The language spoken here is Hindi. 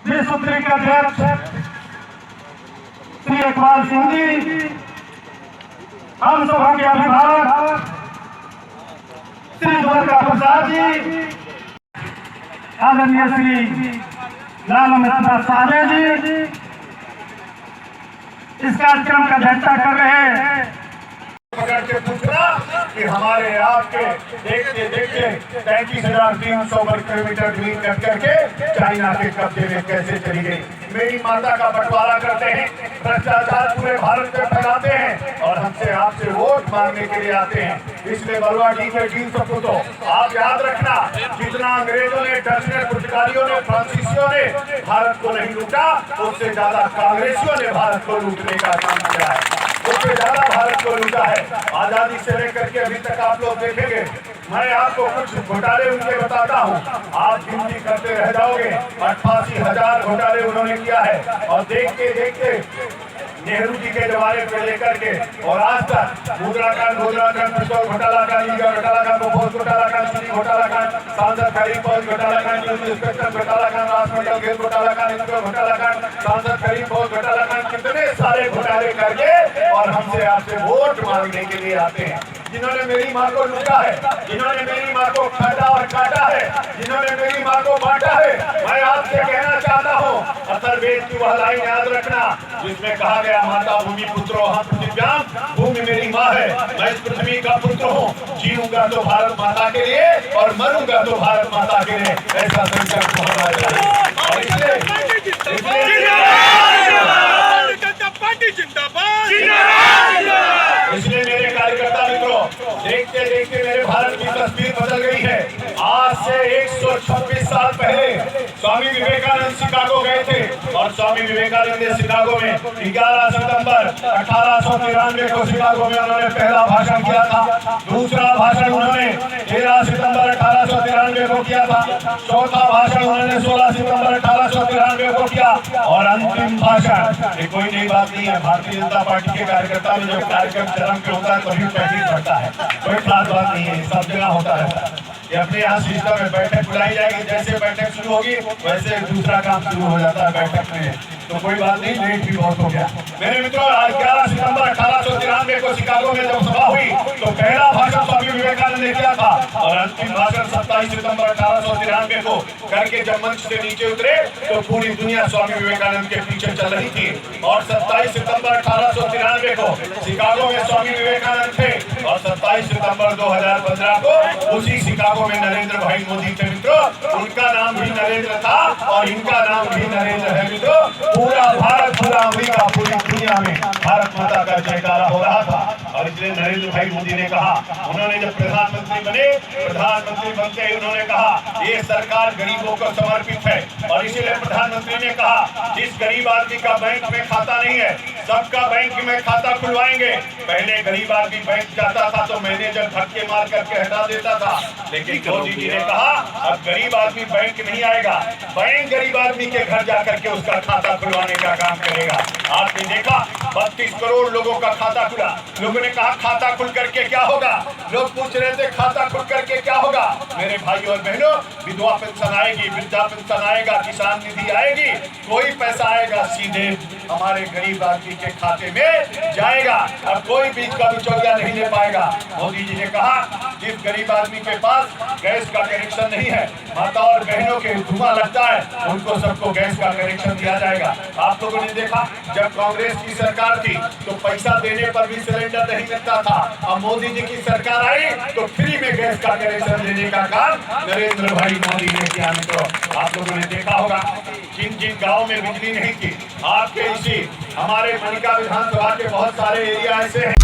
विश्व के अध्यक्ष श्री इकबाल सिंह जी, हम सभा के अभिभावक श्री दुर्गा प्रसाद जी, आदरणीय श्री लाल मित्रा साले जी इस कार्यक्रम का अध्यक्षता कर रहे हैं। पकड़ के पूछना कि हमारे आपके देखते देखते 33,300 वर्ग किलोमीटर जमीन कट करके चाइना के कब्जे में कैसे चली गई। मेरी माता का बंटवारा करते हैं, भ्रष्टाचार पूरे भारत में फैलाते हैं और हमसे आपसे वोट मांगने के लिए आते हैं। इसलिए बलुआ जी के 300 पुतों, आप याद रखना, जितना अंग्रेजों ने, डच ने, पुर्तगालियों ने, फ्रांसीसियों ने भारत को नहीं लूटा, उससे ज्यादा कांग्रेसियों ने भारत को लूटने का काम किया है, उससे ज्यादा भारत को लूटा है। आजादी से लेकर के अभी तक आप लोग देखेंगे, मैं आपको कुछ घोटाले उनके बताता हूँ, आप गिनती करते रह जाओगे। 88,000 घोटाले उन्होंने किया है और देखते देखते नेहरू जी के जमाने पे लेकर के और आज तक मुद्राकांड, पिस्तौल घोटाला कांड, घोटाला कांड, बोफोर्स घोटाला कांड, चीनी घोटाला कांड, सांसद खरीद फौज घोटाला कांड, इंस्पेक्टर घोटाला कांड, राष्ट्रमंडल गैस घोटाला कांड, घोटाला कांड, सांसद खरीद फौज घोटाला कांड, कितने सारे घोटाले करके और हमसे आपसे वोट मांगने के लिए आते हैं। जिन्होंने मेरी माँ को लूटा है, जिन्होंने मेरी माँ को खाटा और काटा है, जिन्होंने मेरी माँ को बांटा है, मैं आपसे कहना चाहता हूँ, अथर्ववेद की वह लाइन याद रखना जिसमें कहा गया, माता भूमि पुत्रो हम पृथिव्याम, भूमि मेरी माँ है, मैं इस पृथ्वी का पुत्र हूँ, जीऊंगा तो भारत माता के लिए और मरूंगा तो भारत माता के लिए, ऐसा संकल्प होना चाहिए। और इसलिए मेरे कार्यकर्ता मित्रों, देखते देखते मेरे भारत की तस्वीर बदल गई है। आज से 126 साल पहले स्वामी विवेकानंद शिकागो गए थे और स्वामी विवेकानंद ने शिकागो में 11 सितंबर 1893 को शिकागो में उन्होंने पहला भाषण किया था। दूसरा भाषण उन्होंने 13 सितंबर 1893 को किया था। चौथा भाषण उन्होंने 16 सितंबर 1893 को किया और अंतिम भाषण, ये कोई नई बात नहीं है, भारतीय जनता पार्टी के कार्यकर्ता में जब कार्यक्रम चरम पे होता है तभी तकलीफ बढ़ता है, कोई खास बात नहीं है, सब जगह होता रहता है। ये अपने यहाँ सिस्टम में बैठक बुलाई जाएगी, जैसे बैठक शुरू होगी वैसे दूसरा काम शुरू हो जाता है बैठक में, तो कोई बात नहीं, लेट भी बहुत हो गया। मेरे मित्रों, आज 11 सितंबर 1893 को शिकागो में जब सभा हुई तो पहला भाषण स्वामी विवेकानंद ने किया था और अंतिम भाषण 27 सितंबर 1893 को करके जब मंच से नीचे उतरे तो पूरी दुनिया स्वामी विवेकानंद के पीछे चल रही थी। और 27 सितंबर 1893 को शिकागो में स्वामी विवेकानंद थे और 27 सितंबर 2015 को उसी शिकागो में नरेंद्र भाई मोदी थे। मित्रों, उनका नाम भी नरेंद्र था और इनका नाम भी नरेंद्र है। मित्रों, पूरा भारत, पूरा अमेरिका, पूरी दुनिया में भारत माता का जयकारा हो रहा था। और इसलिए नरेंद्र भाई मोदी ने कहा, उन्होंने जब प्रधानमंत्री बने, प्रधानमंत्री बनते ही उन्होंने कहा ये सरकार गरीबों को समर्पित है और इसीलिए प्रधानमंत्री ने कहा जिस गरीब आदमी का बैंक में खाता नहीं है सबका बैंक में खाता खुलवाएंगे। पहले गरीब आदमी बैंक जाता था तो मैनेजर धक्के मार करके हटा देता था, लेकिन मोदी जी ने कहा अब गरीब आदमी बैंक नहीं आएगा, बैंक गरीब आदमी के घर जाकर के उसका खाता खुलवाने का काम करेगा। आपने देखा 32 करोड़ लोगों का खाता खुला। लोगों ने कहा खाता खुल करके क्या होगा, लोग पूछ रहे थे खाता खुल करके क्या होगा। मेरे भाई और बहनों, विधवा पेंशन आएगी, वृद्धा पेंशन आएगा, किसान निधि आएगी, कोई पैसा आएगा सीधे हमारे गरीब आदमी के खाते में जाएगा। अब कोई बीच का बिचौलिया नहीं ले पाएगा। मोदी जी ने कहा जिस गरीब आदमी के पास गैस का कनेक्शन नहीं है, माता और बहनों के धुआं लगता है, उनको सबको गैस का कनेक्शन दिया जाएगा। आप लोगों ने देखा जब कांग्रेस की सरकार थी तो पैसा देने पर भी सिलेंडर नहीं मिलता था। अब मोदी जी की सरकार आई तो फ्री में गैस का कनेक्शन देने का काम नरेंद्र भाई मोदी ने किया। मित्रों, आप लोगों ने देखा होगा जिन जिन गाँव में बिजली नहीं थी, आपके इसी हमारे मनिका विधानसभा के बहुत सारे एरिया ऐसे हैं